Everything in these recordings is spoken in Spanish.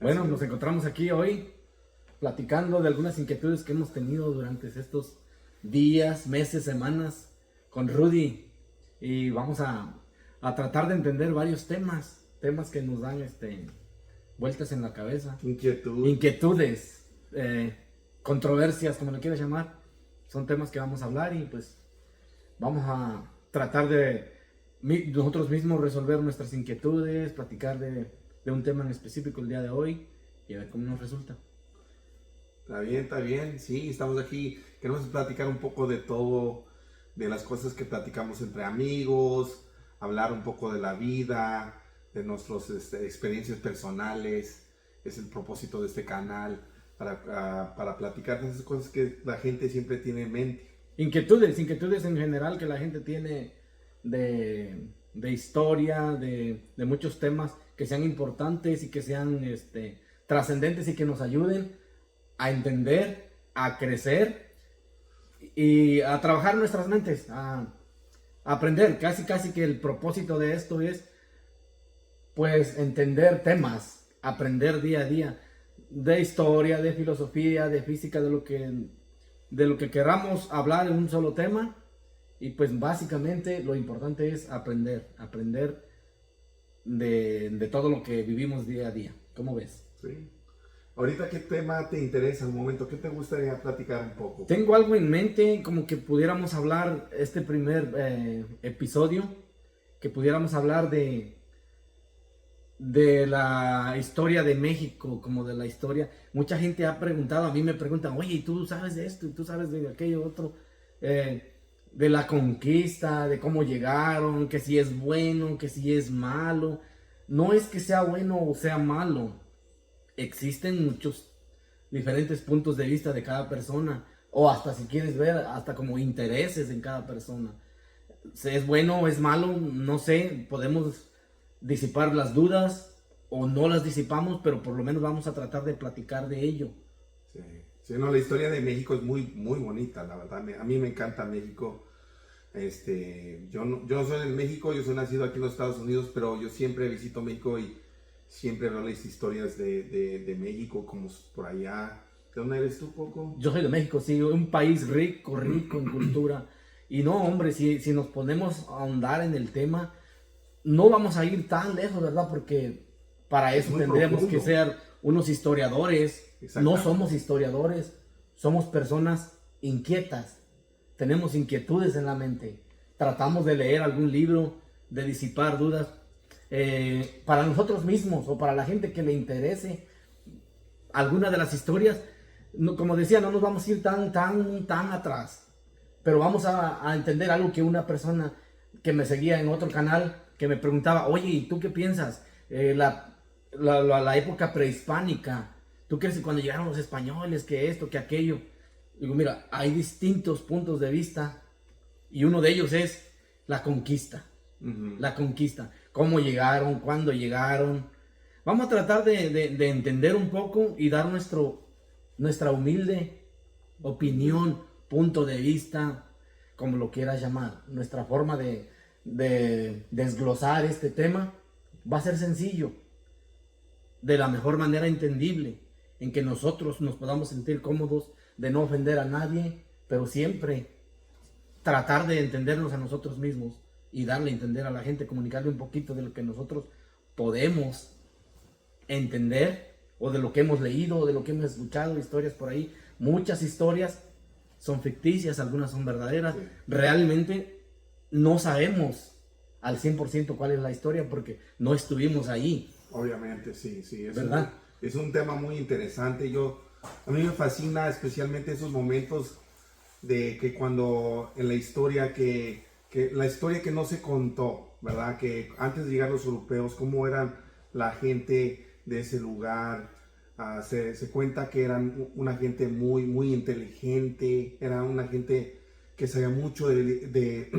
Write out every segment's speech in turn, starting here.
Bueno, nos encontramos aquí hoy platicando de algunas inquietudes que hemos tenido durante estos días, meses, semanas con Rudy y vamos a tratar de entender varios temas que nos dan vueltas en la cabeza, Inquietud. inquietudes, controversias, como le quieras llamar. Son temas que vamos a hablar y pues vamos a tratar de nosotros mismos resolver nuestras inquietudes, platicar de un tema en específico el día de hoy y a ver cómo nos resulta. Está bien, sí, estamos aquí. Queremos platicar un poco de todo, de las cosas que platicamos entre amigos, hablar un poco de la vida, de nuestras experiencias personales. Es el propósito de este canal, para platicar de esas cosas que la gente siempre tiene en mente. Inquietudes en general que la gente tiene de historia, de muchos temas que sean importantes y que sean trascendentes y que nos ayuden a entender, a crecer y a trabajar nuestras mentes, a aprender. Casi que el propósito de esto es pues entender temas, aprender día a día de historia, de filosofía, de física, de lo que queramos hablar en un solo tema. Y pues básicamente lo importante es aprender de todo lo que vivimos día a día. ¿Cómo ves? ¿Sí? Ahorita, ¿qué tema te interesa al momento? ¿Qué te gustaría platicar un poco? Tengo algo en mente, como que pudiéramos hablar este primer episodio, que pudiéramos hablar de la historia de México, como de la historia. Mucha gente ha preguntado, a mí me preguntan, oye, ¿y tú sabes de esto? ¿Y tú sabes de aquello otro? De la conquista, de cómo llegaron, que si es bueno, que si es malo. No es que sea bueno o sea malo. Existen muchos diferentes puntos de vista de cada persona. O hasta si quieres ver, hasta como intereses en cada persona. Si es bueno o es malo, no sé, podemos disipar las dudas o no las disipamos, pero por lo menos vamos a tratar de platicar de ello. Sí, sí, no, la historia de México es muy bonita, la verdad. A mí me encanta México. Yo no soy de México, yo soy nacido aquí en los Estados Unidos, pero yo siempre visito México y siempre veo las historias de México, como por allá. ¿De dónde eres tú, Coco? Yo soy de México, sí, un país rico en cultura. Y no, hombre, si nos ponemos a ahondar en el tema, no vamos a ir tan lejos, ¿verdad? Porque para Es eso muy tendríamos que profundo. ser unos historiadores. No Exactamente. somos historiadores, somos personas inquietas. Tenemos inquietudes en la mente. Tratamos de leer algún libro, de disipar dudas. Para nosotros mismos o para la gente que le interese alguna de las historias, no, como decía, no nos vamos a ir tan atrás, pero vamos a entender algo que una persona que me seguía en otro canal, que me preguntaba, oye, ¿y tú qué piensas? La época prehispánica, ¿tú crees que cuando llegaron los españoles, que esto, que aquello? Digo, mira, hay distintos puntos de vista y uno de ellos es la conquista. La conquista. ¿Cómo llegaron? ¿Cuándo llegaron? Vamos a tratar de entender un poco y dar nuestra humilde opinión, punto de vista, como lo quieras llamar. Nuestra forma de desglosar este tema va a ser sencillo, de la mejor manera entendible, en que nosotros nos podamos sentir cómodos, de no ofender a nadie, pero siempre tratar de entendernos a nosotros mismos y darle a entender a la gente, comunicarle un poquito de lo que nosotros podemos entender o de lo que hemos leído o de lo que hemos escuchado, historias por ahí. Muchas historias son ficticias, algunas son verdaderas. Sí. Realmente no sabemos al 100% cuál es la historia porque no estuvimos ahí. Obviamente, sí, ¿Verdad? Es un tema muy interesante. A mí me fascina especialmente esos momentos de que cuando en la historia que la historia que no se contó, ¿verdad? Que antes de llegar los europeos, cómo eran la gente de ese lugar. Se cuenta que eran una gente muy inteligente, era una gente que sabía mucho de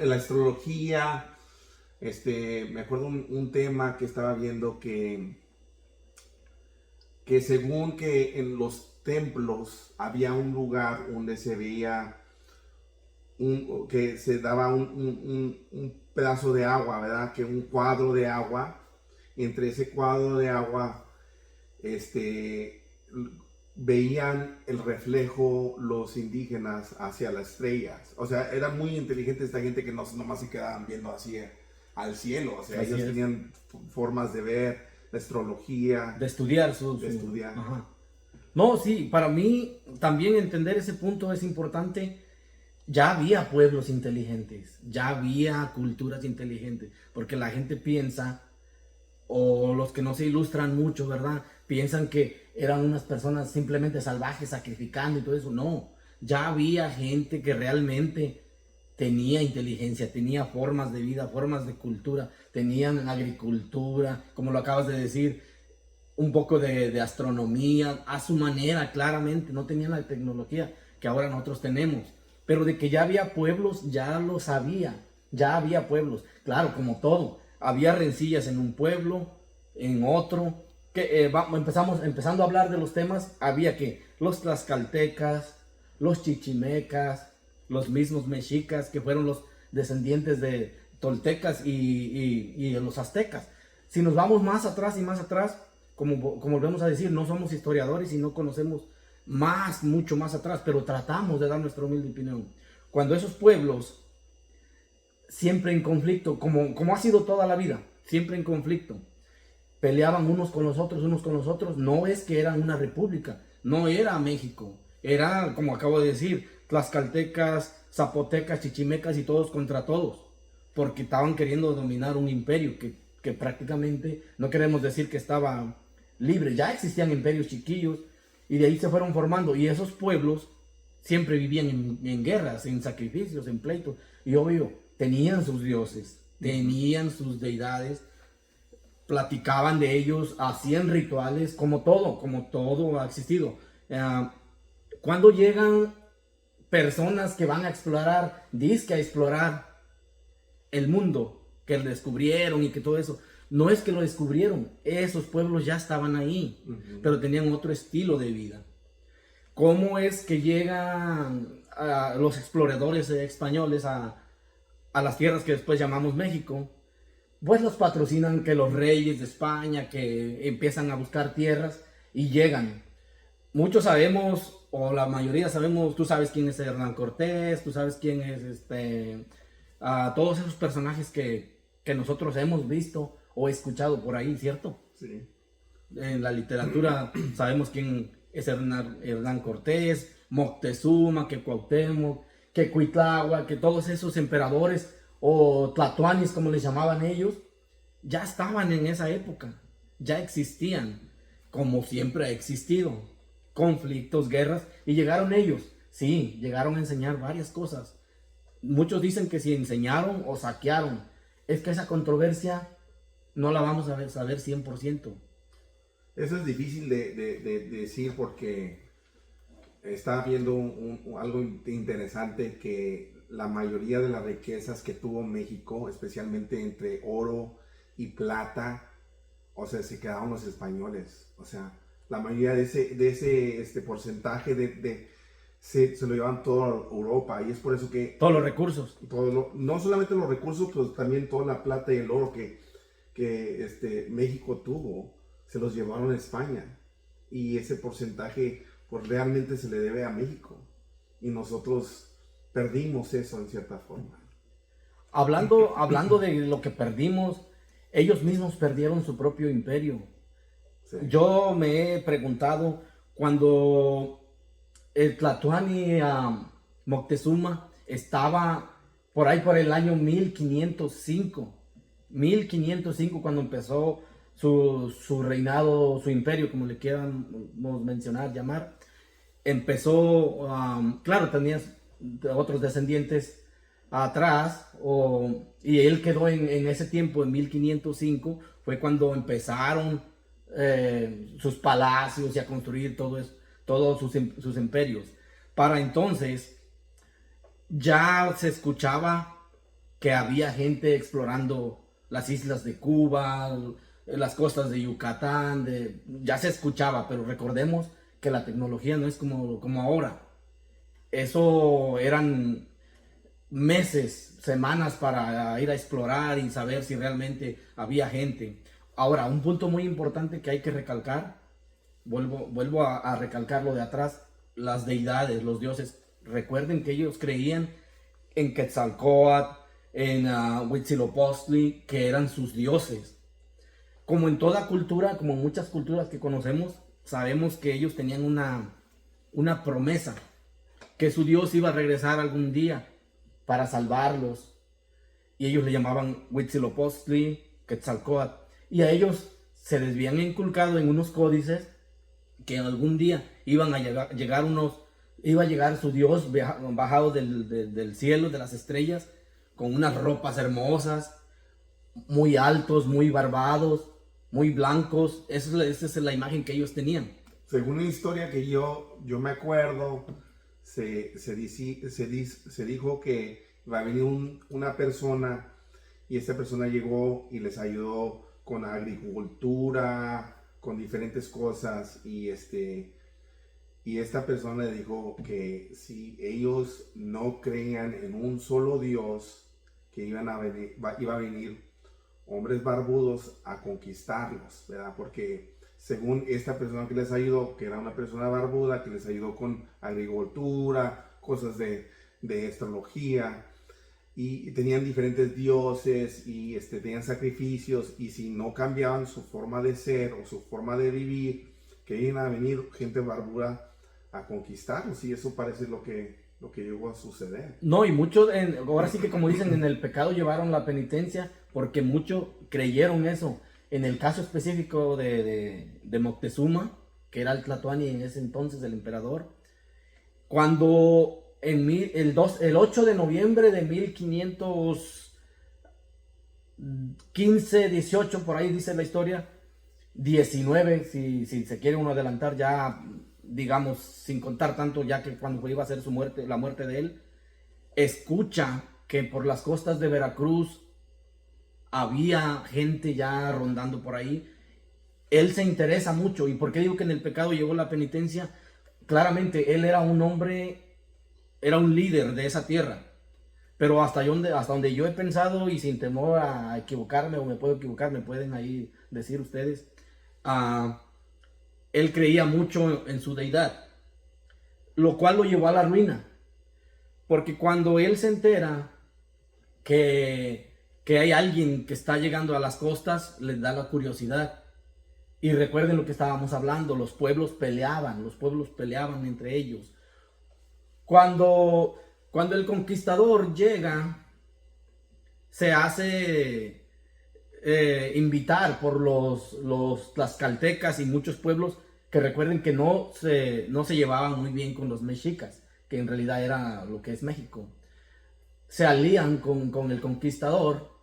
la astrología. Me acuerdo un tema que estaba viendo que según que en los templos había un lugar donde se veía que se daba un pedazo de agua, ¿verdad? Que un cuadro de agua, y entre ese cuadro de agua veían el reflejo los indígenas hacia las estrellas. O sea, era muy inteligente esta gente que no nomás se quedaban viendo así al cielo. O sea, Así ellos es. tenían formas de ver, la astrología, De estudiar de estudiar. Ajá. No, sí, para mí también entender ese punto es importante. Ya había pueblos inteligentes, ya había culturas inteligentes, porque la gente piensa, o los que no se ilustran mucho, ¿verdad? Piensan que eran unas personas simplemente salvajes sacrificando y todo eso. No, ya había gente que realmente tenía inteligencia, tenía formas de vida, formas de cultura, tenían agricultura, como lo acabas de decir, un poco de astronomía, a su manera, claramente, no tenían la tecnología que ahora nosotros tenemos, pero de que ya había pueblos, ya lo sabía, ya había pueblos, claro, como todo, había rencillas en un pueblo, en otro, que empezando a hablar de los temas, había que los tlaxcaltecas, los chichimecas, los mismos mexicas, que fueron los descendientes de toltecas y los aztecas. Si nos vamos más atrás y más atrás, como volvemos a decir, no somos historiadores y no conocemos mucho más atrás, pero tratamos de dar nuestra humilde opinión. Cuando esos pueblos, siempre en conflicto, como ha sido toda la vida, siempre en conflicto, peleaban unos con los otros, no es que eran una república, no era México, era, como acabo de decir, tlaxcaltecas, zapotecas, chichimecas y todos contra todos, porque estaban queriendo dominar un imperio que prácticamente, no queremos decir que estaba libre, ya existían imperios chiquillos y de ahí se fueron formando, y esos pueblos siempre vivían en guerras, en sacrificios, en pleitos, y obvio, tenían sus dioses, tenían sus deidades, platicaban de ellos, hacían rituales, como todo ha existido. Cuando llegan personas que van a explorar, dizque a explorar el mundo, que lo descubrieron y que todo eso, no es que lo descubrieron, esos pueblos ya estaban ahí, pero tenían otro estilo de vida. ¿Cómo es que llegan los exploradores españoles a las tierras que después llamamos México? Pues los patrocinan que los reyes de España, que empiezan a buscar tierras y llegan. Muchos sabemos, o la mayoría sabemos, tú sabes quién es Hernán Cortés, tú sabes quién es todos esos personajes que nosotros hemos visto o escuchado por ahí, ¿cierto? Sí. En la literatura sabemos quién es Hernán Cortés, Moctezuma, que Cuauhtémoc, que Cuitláhuac, que todos esos emperadores o tlatoanis, como les llamaban ellos, ya estaban en esa época, ya existían, como siempre ha existido, conflictos, guerras, y llegaron ellos, sí, llegaron a enseñar varias cosas. Muchos dicen que si enseñaron o saquearon, es que esa controversia no la vamos a saber 100%. Eso es difícil de decir porque estaba viendo algo interesante, que la mayoría de las riquezas que tuvo México, especialmente entre oro y plata, o sea, se quedaron los españoles. O sea, la mayoría de ese porcentaje se lo llevan toda Europa, y es por eso que Todos los recursos. no solamente los recursos, pero también toda la plata y el oro que México tuvo, se los llevaron a España, y ese porcentaje pues realmente se le debe a México, y nosotros perdimos eso en cierta forma. Hablando de lo que perdimos, ellos mismos perdieron su propio imperio. Sí. Yo me he preguntado, cuando el Tlatoani Moctezuma estaba por ahí por el año 1505, cuando empezó su reinado, su imperio, como le quieramos mencionar, llamar, empezó, claro, tenía otros descendientes atrás, y él quedó en ese tiempo, en 1505, fue cuando empezaron sus palacios y a construir todos sus imperios. Para entonces ya se escuchaba que había gente explorando las islas de Cuba, las costas de Yucatán, ya se escuchaba, pero recordemos que la tecnología no es como ahora. Eso eran meses, semanas para ir a explorar y saber si realmente había gente. Ahora, un punto muy importante que hay que recalcar vuelvo a recalcar lo de atrás, las deidades, los dioses. Recuerden que ellos creían en Quetzalcóatl, en Huitzilopochtli, que eran sus dioses. Como en toda cultura, como en muchas culturas que conocemos, sabemos que ellos tenían una promesa, que su Dios iba a regresar algún día para salvarlos. Y ellos le llamaban Huitzilopochtli, Quetzalcóatl. Y a ellos se les habían inculcado en unos códices que algún día iban a iba a llegar su Dios bajado del cielo, de las estrellas, con unas ropas hermosas, muy altos, muy barbados, muy blancos. Esa es la imagen que ellos tenían. Según una historia que yo me acuerdo, se dijo que va a venir una persona y esta persona llegó y les ayudó con agricultura, con diferentes cosas y esta persona le dijo que si ellos no creían en un solo Dios, que iba a venir hombres barbudos a conquistarlos, ¿verdad? Porque según esta persona que les ayudó, que era una persona barbuda, que les ayudó con agricultura, cosas de astrología, y tenían diferentes dioses y tenían sacrificios, y si no cambiaban su forma de ser o su forma de vivir, que iban a venir gente barbuda a conquistarlos, y eso parece lo que llegó a suceder. No, y muchos, ahora sí que como dicen, en el pecado llevaron la penitencia, porque muchos creyeron eso. En el caso específico de Moctezuma, que era el Tlatoani en ese entonces, el emperador, cuando el 8 de noviembre de 1515, 18, por ahí dice la historia, 19, si se quiere uno adelantar ya, digamos, sin contar tanto, ya que cuando iba a ser su muerte, la muerte de él, escucha que por las costas de Veracruz había gente ya rondando por ahí. Él se interesa mucho. ¿Y por qué digo que en el pecado llegó la penitencia? Claramente él era un hombre, era un líder de esa tierra, pero hasta donde yo he pensado, y sin temor a equivocarme, o me puedo equivocar, me pueden ahí decir ustedes, él creía mucho en su deidad, lo cual lo llevó a la ruina, porque cuando él se entera que hay alguien que está llegando a las costas, les da la curiosidad. Y recuerden lo que estábamos hablando, los pueblos peleaban entre ellos. Cuando el conquistador llega, se hace invitar por los tlaxcaltecas y muchos pueblos, que recuerden que no se llevaban muy bien con los mexicas, que en realidad era lo que es México. Se alían con el conquistador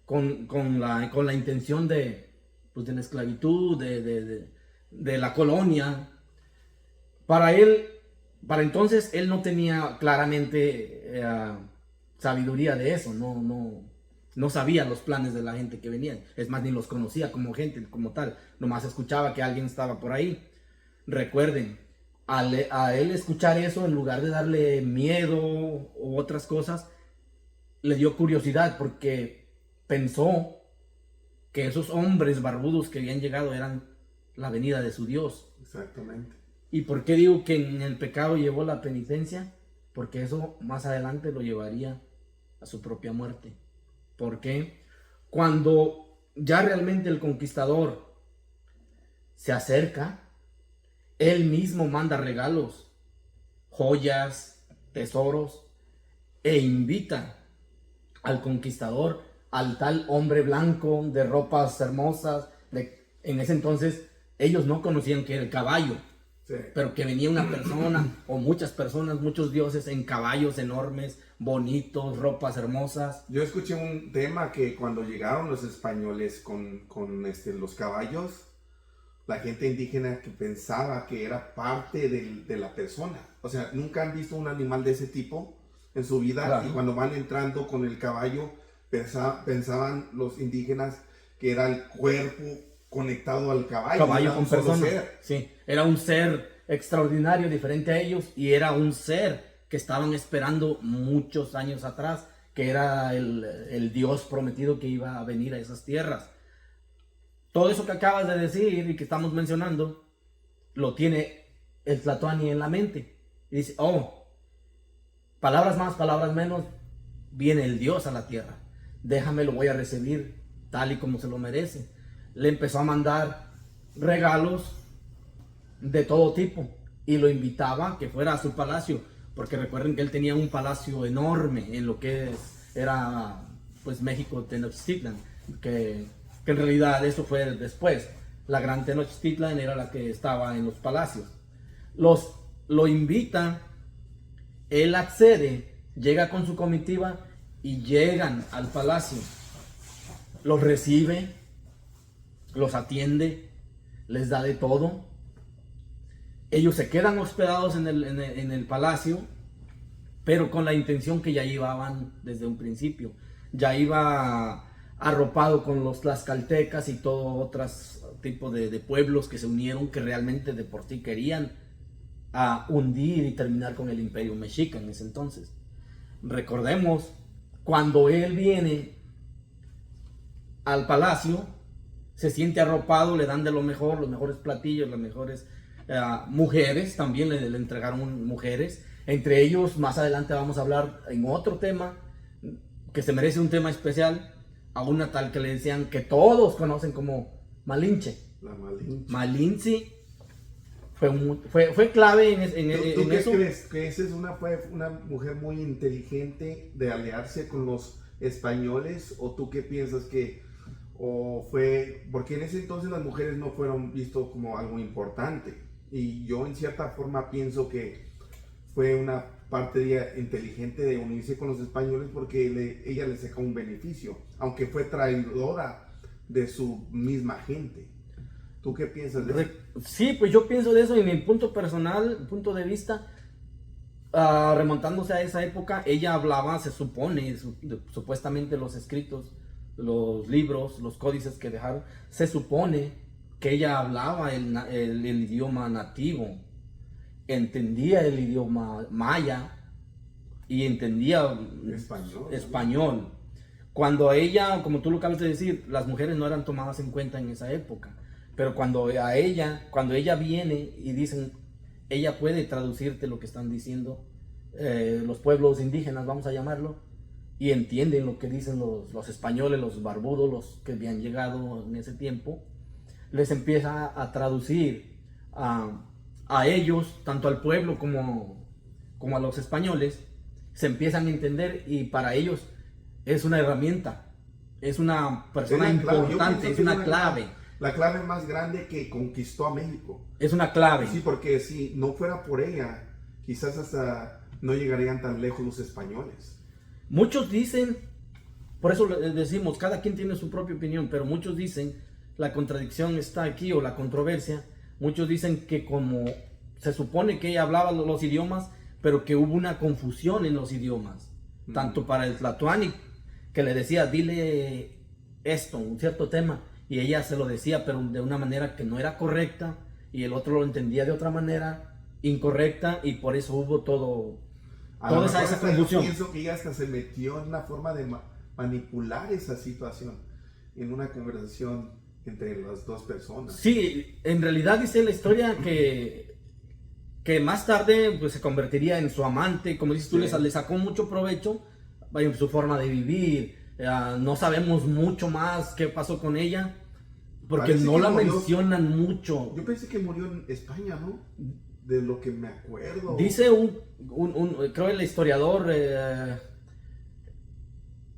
con la intención de la esclavitud, de la colonia. Para entonces él no tenía claramente sabiduría de eso, no sabía los planes de la gente que venía, es más, ni los conocía como gente, como tal, nomás escuchaba que alguien estaba por ahí. Recuerden, a él escuchar eso, en lugar de darle miedo u otras cosas, le dio curiosidad, porque pensó que esos hombres barbudos que habían llegado eran la venida de su Dios. Exactamente. ¿Y por qué digo que en el pecado llevó la penitencia? Porque eso más adelante lo llevaría a su propia muerte. ¿Por qué? Cuando ya realmente el conquistador se acerca, él mismo manda regalos, joyas, tesoros, e invita al conquistador, al tal hombre blanco de ropas hermosas. En ese entonces ellos no conocían que era el caballo, sí, pero que venía una persona o muchas personas, muchos dioses en caballos enormes, bonitos, ropas hermosas. Yo escuché un tema que cuando llegaron los españoles con los caballos, la gente indígena que pensaba que era parte de la persona. O sea, nunca han visto un animal de ese tipo en su vida, claro. Y cuando van entrando con el caballo, pensaban los indígenas que era el cuerpo conectado al caballo. Caballo con persona. Sí, era un ser extraordinario, diferente a ellos, y era un ser que estaban esperando muchos años atrás, que era el Dios prometido que iba a venir a esas tierras. Todo eso que acabas de decir y que estamos mencionando lo tiene el Tlatoani en la mente. Y dice, oh, palabras más, palabras menos, viene el Dios a la tierra. Déjame, lo voy a recibir tal y como se lo merece. Le empezó a mandar regalos de todo tipo y lo invitaba a que fuera a su palacio, porque recuerden que él tenía un palacio enorme en lo que era pues México Tenochtitlan, que en realidad eso fue después. La gran Tenochtitlan era la que estaba en los palacios. Lo invitan, él accede, llega con su comitiva y llegan al palacio. Los recibe, los atiende, les da de todo. Ellos se quedan hospedados en el palacio, pero con la intención que ya llevaban desde un principio. Ya iba arropado con los tlaxcaltecas y todo otros tipos de pueblos que se unieron, que realmente de por sí querían a hundir y terminar con el imperio mexica en ese entonces. Recordemos, cuando él viene al palacio, se siente arropado, le dan de lo mejor, los mejores platillos, las mejores mujeres, también le entregaron mujeres. Entre ellos, más adelante vamos a hablar en otro tema, que se merece un tema especial, a una tal que le decían, que todos conocen como Malinche. La Malinche. Malinche fue clave ¿Tú qué eso. crees? ¿Que esa fue una mujer muy inteligente de aliarse con los españoles? ¿O tú qué piensas que o fue? Porque en ese entonces las mujeres no fueron vistas como algo importante. Y yo en cierta forma pienso que fue una parte de ella inteligente de unirse con los españoles porque ella le sacó un beneficio, aunque fue traidora de su misma gente. ¿Tú qué piensas de eso? Sí, pues yo pienso de eso en mi punto personal, punto de vista, remontándose a esa época. Ella hablaba, se supone, supuestamente los escritos, los libros, los códices que dejaron, se supone que ella hablaba el idioma nativo, entendía el idioma maya y entendía español. Cuando ella, como tú lo acabas de decir, las mujeres no eran tomadas en cuenta en esa época. Pero cuando ella viene y dicen, ella puede traducirte lo que están diciendo los pueblos indígenas, vamos a llamarlo, y entienden lo que dicen los españoles, los barbudos, los que habían llegado en ese tiempo, les empieza a traducir a ellos, tanto al pueblo como a los españoles, se empiezan a entender y para ellos es una herramienta, es una persona importante, es una clave. La clave más grande que conquistó a México. Es una clave. Sí, porque si no fuera por ella, quizás hasta no llegarían tan lejos los españoles. Muchos dicen, por eso decimos, cada quien tiene su propia opinión, pero muchos dicen, la contradicción está aquí, o la controversia, muchos dicen que como se supone que ella hablaba los idiomas, pero que hubo una confusión en los idiomas, tanto para el Tlatoani, que le decía, dile esto, un cierto tema, y ella se lo decía, pero de una manera que no era correcta, y el otro lo entendía de otra manera incorrecta, y por eso hubo toda esa confusión. Yo pienso que ella hasta se metió en una forma de manipular esa situación, en una conversación entre las dos personas. Sí, en realidad dice la historia que más tarde pues, se convertiría en su amante, como dices tú, le sacó mucho provecho en su forma de vivir. No sabemos mucho más qué pasó con ella, porque Parece no que la murió, mencionan mucho. Yo pensé que murió en España, ¿no? De lo que me acuerdo. Dice creo el historiador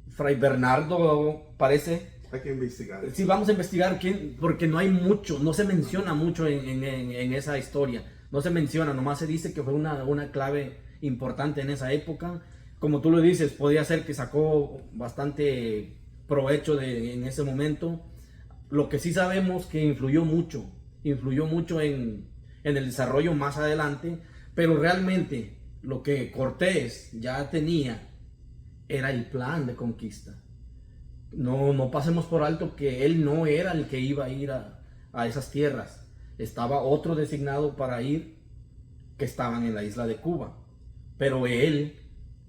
Fray Bernardo, parece. Hay que investigar. Sí, vamos a investigar quién, porque no hay mucho, no se menciona mucho en esa historia. No se menciona, nomás se dice que fue una clave importante en esa época. Como tú lo dices, podía ser que sacó bastante provecho en ese momento. Lo que sí sabemos que influyó mucho en el desarrollo más adelante, pero realmente lo que Cortés ya tenía era el plan de conquista. No pasemos por alto que él no era el que iba a ir a esas tierras. Estaba otro designado para ir, que estaban en la isla de Cuba. Pero él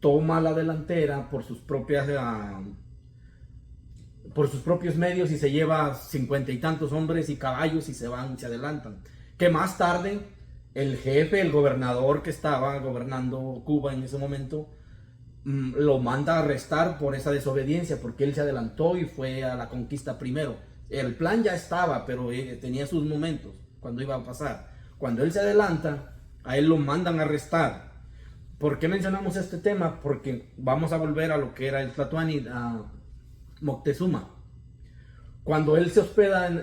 toma la delantera por sus propios medios y se lleva 50 y tantos hombres y caballos y se adelantan. que más tarde el jefe, el gobernador que estaba gobernando Cuba en ese momento, lo manda a arrestar por esa desobediencia, porque él se adelantó y fue a la conquista primero. El plan ya estaba, pero tenía sus momentos cuando iba a pasar. Cuando él se adelanta, a él lo mandan a arrestar. ¿Por qué mencionamos este tema? Porque vamos a volver a lo que era el Tlatoani, a Moctezuma. Cuando él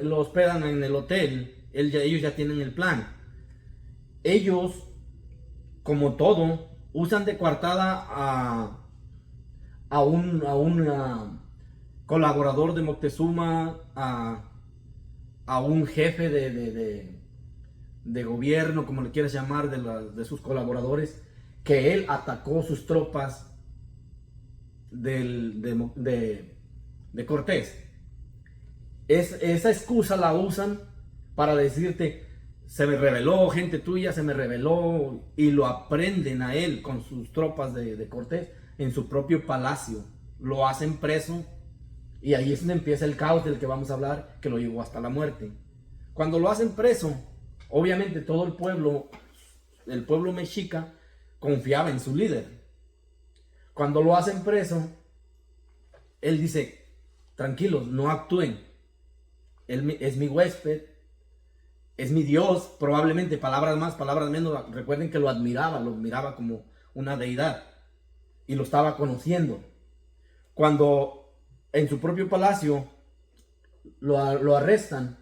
lo hospedan en el hotel, ellos ya tienen el plan. Ellos, como todo, usan de coartada a un colaborador de Moctezuma, a un jefe de gobierno, como le quieras llamar, de sus colaboradores, que él atacó sus tropas de Cortés. Esa excusa la usan para decirte, se me rebeló, gente tuya se me rebeló, y lo aprenden a él con sus tropas de Cortés en su propio palacio. Lo hacen preso y ahí es donde empieza el caos del que vamos a hablar, que lo llevó hasta la muerte. Cuando lo hacen preso, obviamente todo el pueblo mexica, confiaba en su líder. Cuando lo hacen preso, él dice, tranquilos, no actúen. Él es mi huésped, es mi Dios, probablemente, palabras más, palabras menos. Recuerden que lo admiraba como una deidad y lo estaba conociendo. Cuando en su propio palacio lo arrestan,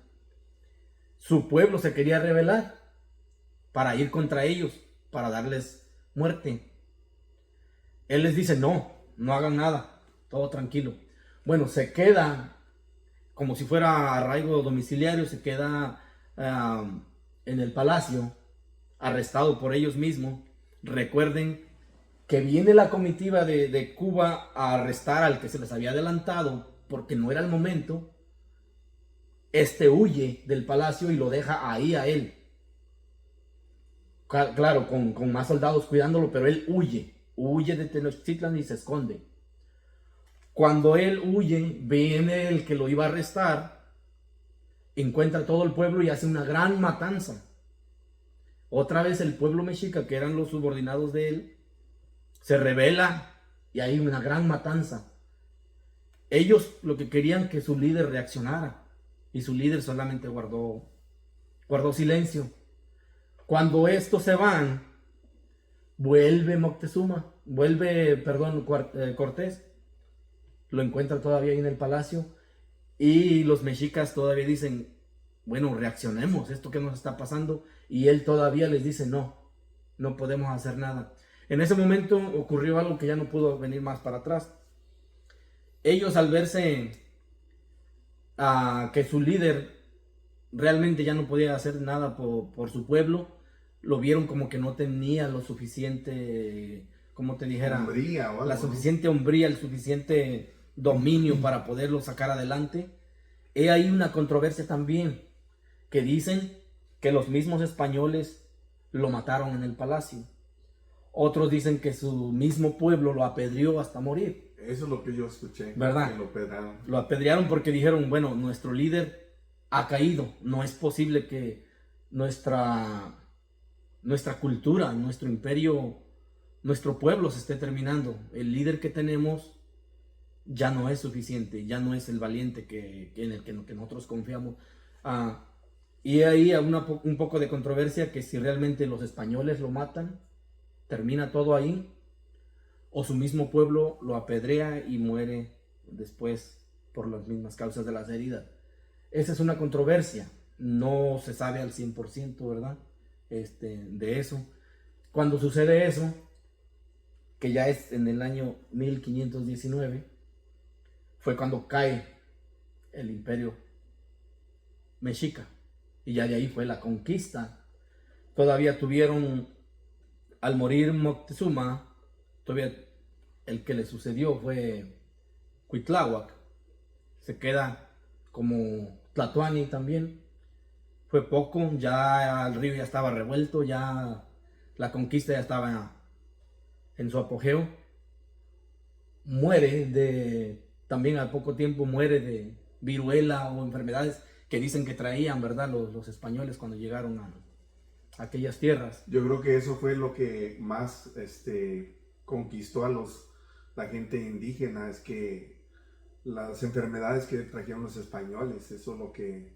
su pueblo se quería rebelar para ir contra ellos, para darles muerte. Él les dice, no hagan nada, todo tranquilo. Bueno, se queda como si fuera arraigo domiciliario, se queda en el palacio, arrestado por ellos mismos. Recuerden que viene la comitiva de Cuba a arrestar al que se les había adelantado, porque no era el momento. Huye del palacio y lo deja ahí a él. Claro, con más soldados cuidándolo, pero él huye de Tenochtitlan y se esconde. Cuando él huye, viene el que lo iba a arrestar, encuentra todo el pueblo y hace una gran matanza. Otra vez el pueblo mexica, que eran los subordinados de él, se rebela y hay una gran matanza. Ellos lo que querían que su líder reaccionara, y su líder solamente guardó silencio. Cuando estos se van, vuelve Cortés, lo encuentra todavía ahí en el palacio, y los mexicas todavía dicen, bueno, reaccionemos, esto que nos está pasando, y él todavía les dice, no podemos hacer nada. En ese momento ocurrió algo que ya no pudo venir más para atrás. Ellos, al verse que su líder realmente ya no podía hacer nada por su pueblo, lo vieron como que no tenía lo suficiente, como te dijera, hombría, o algo, la suficiente hombría, el suficiente dominio para poderlo sacar adelante. He ahí una controversia también, que dicen que los mismos españoles lo mataron en el palacio. Otros dicen que su mismo pueblo lo apedreó hasta morir. Eso es lo que yo escuché. ¿Verdad? Que lo apedrearon. Lo apedrearon porque dijeron, bueno, nuestro líder ha caído. No es posible que nuestra cultura, nuestro imperio, nuestro pueblo se esté terminando. El líder que tenemos ya no es suficiente, ya no es el valiente en el que nosotros confiamos. Y ahí un poco de controversia, que si realmente los españoles lo matan, termina todo ahí, o su mismo pueblo lo apedrea y muere después por las mismas causas de las heridas. Esa es una controversia, no se sabe al 100%, ¿verdad? De eso. Cuando sucede eso, que ya es en el año 1519, fue cuando cae el imperio mexica, y ya de ahí fue la conquista. Todavía tuvieron, al morir Moctezuma, todavía el que le sucedió fue Cuitláhuac, se queda como Tlatoani también. Fue poco, ya el río ya estaba revuelto, ya la conquista ya estaba en su apogeo. También al poco tiempo muere de viruela o enfermedades que dicen que traían, ¿verdad?, los españoles cuando llegaron aquellas tierras. Yo creo que eso fue lo que más conquistó a la gente indígena, es que las enfermedades que trajeron los españoles, eso es lo que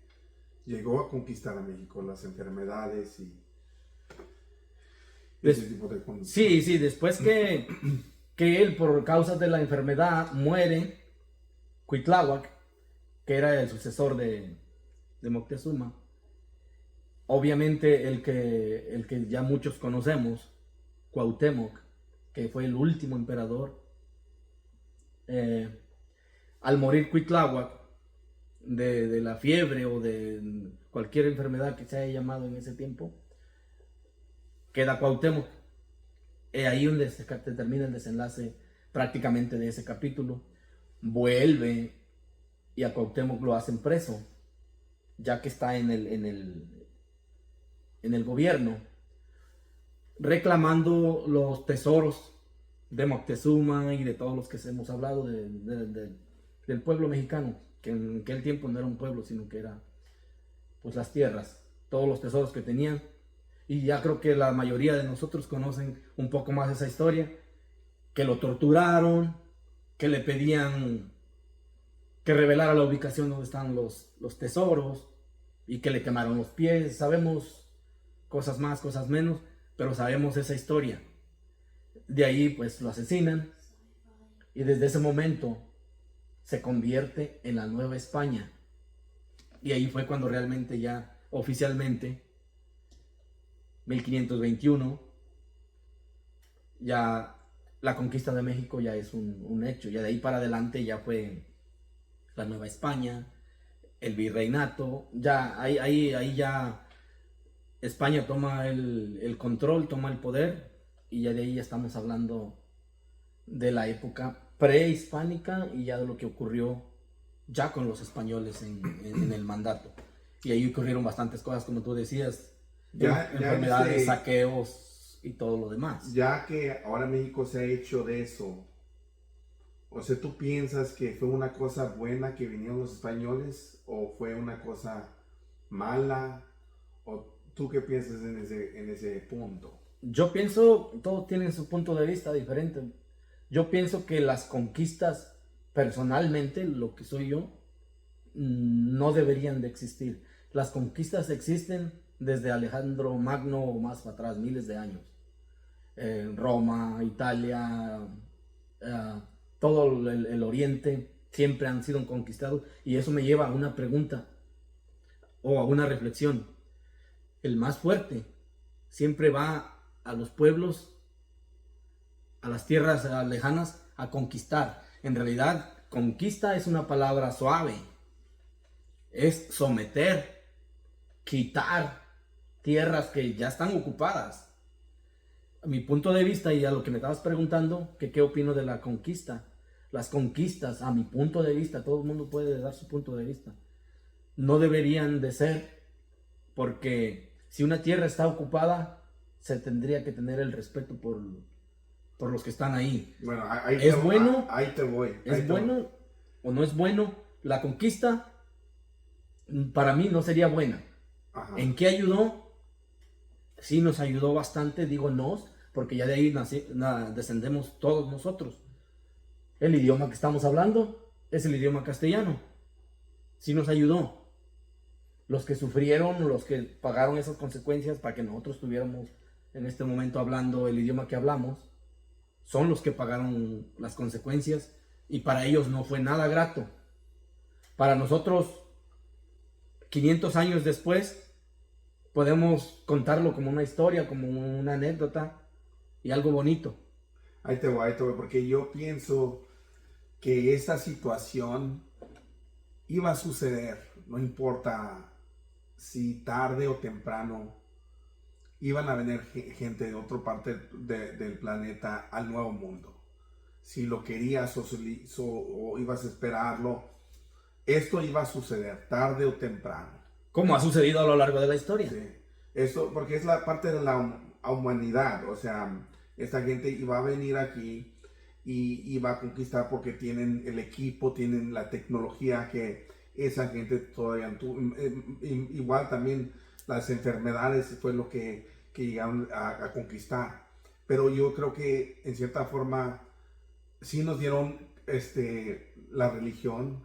llegó a conquistar a México, las enfermedades y ese tipo de cosas. Sí, sí, después que él por causas de la enfermedad muere, Cuitláhuac, que era el sucesor de Moctezuma, obviamente el que ya muchos conocemos, Cuauhtémoc, que fue el último emperador, al morir Cuitláhuac de la fiebre o de cualquier enfermedad que se haya llamado en ese tiempo, queda Cuauhtémoc. Es ahí donde se termina el desenlace prácticamente de ese capítulo. Vuelve y a Cuauhtémoc lo hacen preso, ya que está en el gobierno, reclamando los tesoros de Moctezuma y de todos los que hemos hablado del pueblo mexicano, que en aquel tiempo no era un pueblo, sino que era pues las tierras, todos los tesoros que tenían. Y ya creo que la mayoría de nosotros conocen un poco más esa historia, que lo torturaron, que le pedían que revelara la ubicación donde están los tesoros y que le quemaron los pies. Sabemos cosas más, cosas menos, pero sabemos esa historia. De ahí pues lo asesinan y desde ese momento se convierte en la Nueva España. Y ahí fue cuando realmente ya oficialmente 1521, ya la conquista de México ya es un hecho. Ya de ahí para adelante ya fue la Nueva España, el virreinato. Ya ahí ya España toma el control, toma el poder, y ya de ahí ya estamos hablando de la época prehispánica y ya de lo que ocurrió ya con los españoles en el mandato. Y ahí ocurrieron bastantes cosas, como tú decías, enfermedades, saqueos y todo lo demás. Ya que ahora México se ha hecho de eso, o sea, ¿tú piensas que fue una cosa buena que vinieron los españoles o fue una cosa mala? ¿O tú qué piensas en ese punto? Yo pienso, todos tienen su punto de vista diferente. Yo pienso que las conquistas, personalmente, lo que soy yo, no deberían de existir. Las conquistas existen desde Alejandro Magno o más atrás, miles de años. Roma, Italia, todo el Oriente siempre han sido conquistados, y eso me lleva a una pregunta o a una reflexión. El más fuerte siempre va a los pueblos, a las tierras lejanas, a conquistar. En realidad, conquista es una palabra suave. Es someter, quitar tierras que ya están ocupadas. A mi punto de vista, y a lo que me estabas preguntando, que qué opino de la conquista. Las conquistas, a mi punto de vista, todo el mundo puede dar su punto de vista, no deberían de ser, porque si una tierra está ocupada, se tendría que tener el respeto por los que están ahí. Bueno, ¿Es bueno? Ahí te voy. ¿Es bueno o no es bueno? La conquista, para mí, no sería buena. Ajá. ¿En qué ayudó? Sí, nos ayudó bastante, digo nos, porque ya de ahí descendemos todos nosotros. El idioma que estamos hablando es el idioma castellano. Sí nos ayudó. Los que sufrieron, los que pagaron esas consecuencias para que nosotros estuviéramos en este momento hablando el idioma que hablamos, son los que pagaron las consecuencias, y para ellos no fue nada grato. Para nosotros, 500 años después, podemos contarlo como una historia, como una anécdota y algo bonito. Ahí te voy, porque yo pienso que esta situación iba a suceder, no importa si tarde o temprano iban a venir gente de otra parte del planeta al nuevo mundo. Si lo querías o ibas a esperarlo, esto iba a suceder tarde o temprano. Como ha sucedido a lo largo de la historia. Sí. Esto, porque es la parte de la humanidad, o sea, esta gente iba a venir aquí y iba a conquistar porque tienen el equipo, tienen la tecnología que esa gente todavía no tuvo. Igual también las enfermedades fue lo que llegaron a conquistar. Pero yo creo que en cierta forma sí nos dieron la religión,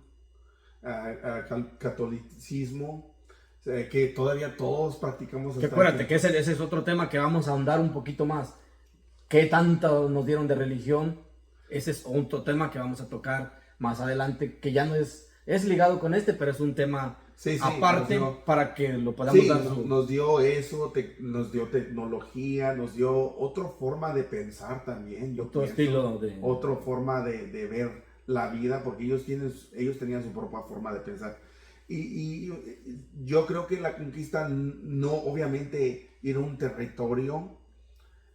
catolicismo, que todavía todos practicamos. Que acuérdate que ese es otro tema que vamos a ahondar un poquito más. ¿Qué tanto nos dieron de religión? Ese es otro tema que vamos a tocar más adelante, que ya no es ligado con este, pero es un tema aparte para que lo podamos dar. Nos dio eso, nos dio tecnología, nos dio otra forma de pensar también. Otra forma de ver la vida, porque ellos tenían su propia forma de pensar. Y yo creo que la conquista no, obviamente, ir a un territorio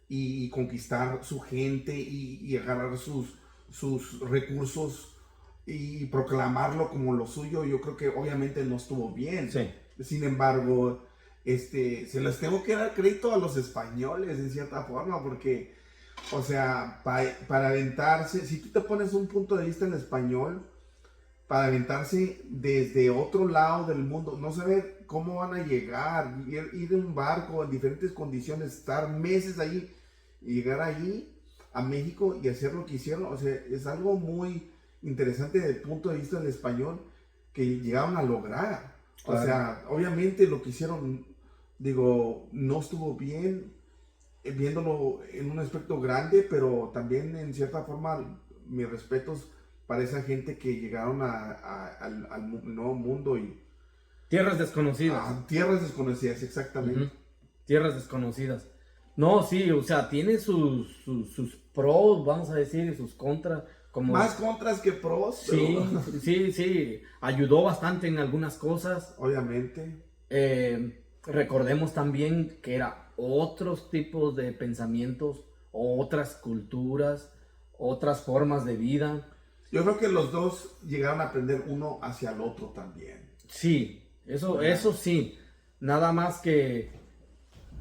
y conquistar su gente y agarrar sus recursos y proclamarlo como lo suyo, yo creo que obviamente no estuvo bien. Sí. Sin embargo, se les tengo que dar crédito a los españoles en cierta forma, porque, o sea, para aventarse, si tú te pones un punto de vista en español, para aventarse desde otro lado del mundo, no saber cómo van a llegar, ir en un barco en diferentes condiciones, estar meses ahí y llegar allí a México y hacer lo que hicieron, o sea, es algo muy interesante desde el punto de vista del español que llegaron a lograr. Claro. O sea, obviamente lo que hicieron, digo, no estuvo bien, viéndolo en un aspecto grande, pero también en cierta forma, mis respetos para esa gente que llegaron al nuevo mundo y tierras desconocidas. Tierras desconocidas, exactamente. Tierras desconocidas. No, sí, o sea, tiene sus pros, vamos a decir, y sus contras. Más contras que pros. Sí, pero... sí, ayudó bastante en algunas cosas. Obviamente. Recordemos también que era otros tipos de pensamientos, otras culturas, otras formas de vida. Yo creo que los dos llegaron a aprender uno hacia el otro también. Sí, eso sí. Nada más que,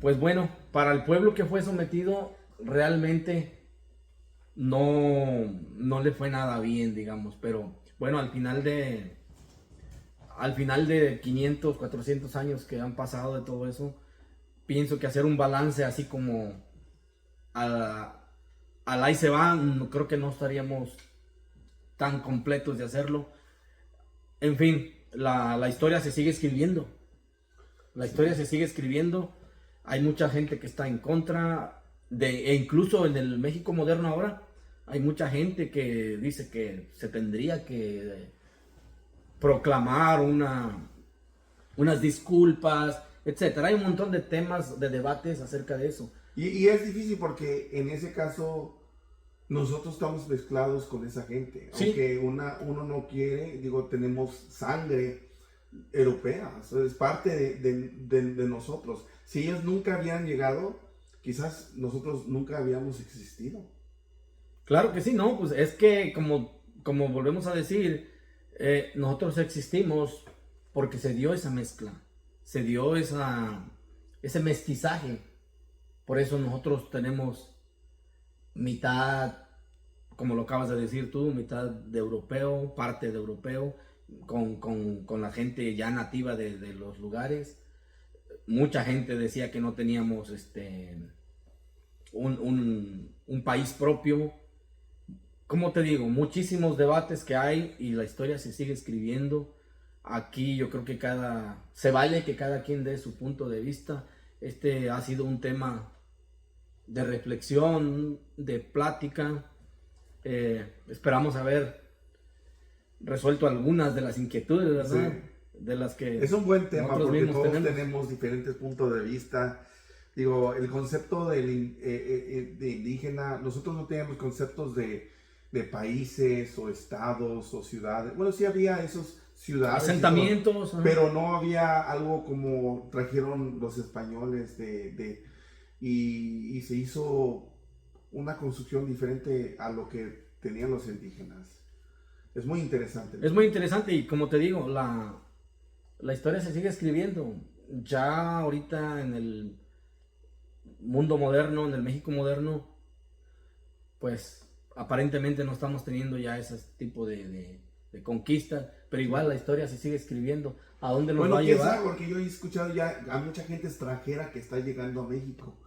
pues bueno, para el pueblo que fue sometido, realmente no le fue nada bien, digamos. Pero bueno, al final de 500, 400 años que han pasado de todo eso, pienso que hacer un balance así como al ahí se va, creo que no estaríamos tan completos de hacerlo. En fin, la historia se sigue escribiendo. La historia se sigue escribiendo. Hay mucha gente que está en contra e incluso en el México moderno ahora hay mucha gente que dice que se tendría que proclamar unas disculpas, etcétera. Hay un montón de temas, de debates acerca de eso. Y es difícil porque en ese caso nosotros estamos mezclados con esa gente. Sí. Aunque uno no quiere, digo, tenemos sangre europea, es parte de nosotros. Si ellos nunca habían llegado, quizás nosotros nunca habíamos existido. Claro que sí, no, pues es que como volvemos a decir, nosotros existimos porque se dio esa mezcla, se dio ese mestizaje. Por eso nosotros tenemos mitad, como lo acabas de decir tú, mitad de europeo, parte de europeo, con la gente ya nativa de los lugares. Mucha gente decía que no teníamos un país propio. Como te digo, muchísimos debates que hay y la historia se sigue escribiendo. Aquí yo creo que se vale que cada quien dé su punto de vista. Ha sido un tema de reflexión, de plática. Esperamos haber resuelto algunas de las inquietudes, ¿verdad? Sí. De las que es un buen tema porque todos tenemos diferentes puntos de vista. Digo, el concepto de indígena, nosotros no teníamos conceptos de países o estados o ciudades. Bueno, sí había esos ciudades, asentamientos, pero no había algo como trajeron los españoles y se hizo una construcción diferente a lo que tenían los indígenas. Es muy interesante. Es muy interesante y como te digo, la historia se sigue escribiendo. Ya ahorita en el mundo moderno, en el México moderno, pues aparentemente no estamos teniendo ya ese tipo de de conquistas, pero igual la historia se sigue escribiendo. ¿A dónde nos Bueno, va a quién llevar? sabe, porque yo he escuchado ya a mucha gente extranjera que está llegando a México.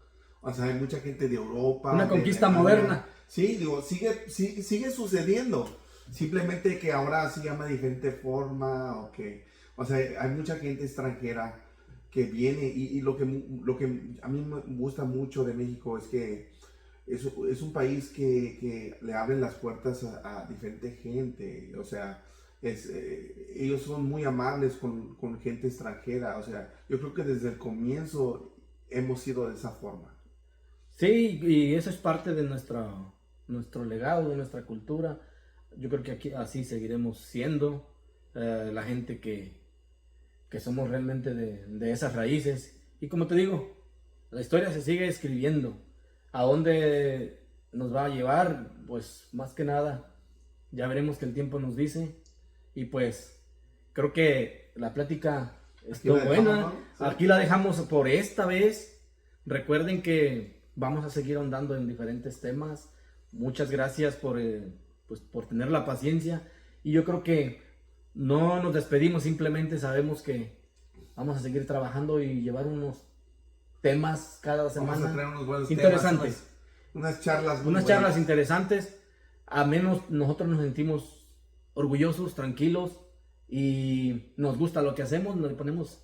O sea, hay mucha gente de Europa. Una de conquista Alemania. moderna. Sí, digo, sigue sucediendo. Simplemente que ahora se llama de diferente forma, o sea, hay mucha gente extranjera que viene y lo que a mí me gusta mucho de México es que es un país que le abren las puertas a diferente gente, o sea, ellos son muy amables con gente extranjera, o sea, yo creo que desde el comienzo hemos sido de esa forma. Sí, y eso es parte de nuestro legado, de nuestra cultura. Yo creo que aquí así seguiremos siendo la gente que somos realmente de esas raíces. Y como te digo, la historia se sigue escribiendo. ¿A dónde nos va a llevar? Pues más que nada, ya veremos que el tiempo nos dice. Y pues creo que la plática estuvo buena. ¿No? Sí. Aquí la dejamos por esta vez. Recuerden que vamos a seguir ahondando en diferentes temas. Muchas gracias pues, por tener la paciencia. Y yo creo que no nos despedimos, simplemente sabemos que vamos a seguir trabajando y llevar unos temas cada semana. Vamos a traer unos buenos interesantes. temas, unas charlas muy Unas buenas. charlas interesantes. A menos nosotros nos sentimos orgullosos, tranquilos y nos gusta lo que hacemos. Nos ponemos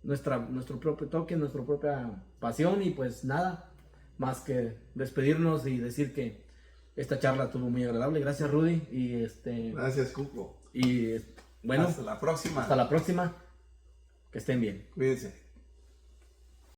nuestro propio toque, nuestra propia pasión y pues nada más que despedirnos y decir que esta charla estuvo muy agradable. Gracias, Rudy. Gracias, Cuco. Y bueno, Hasta la próxima. hasta la próxima. Que estén bien. Cuídense.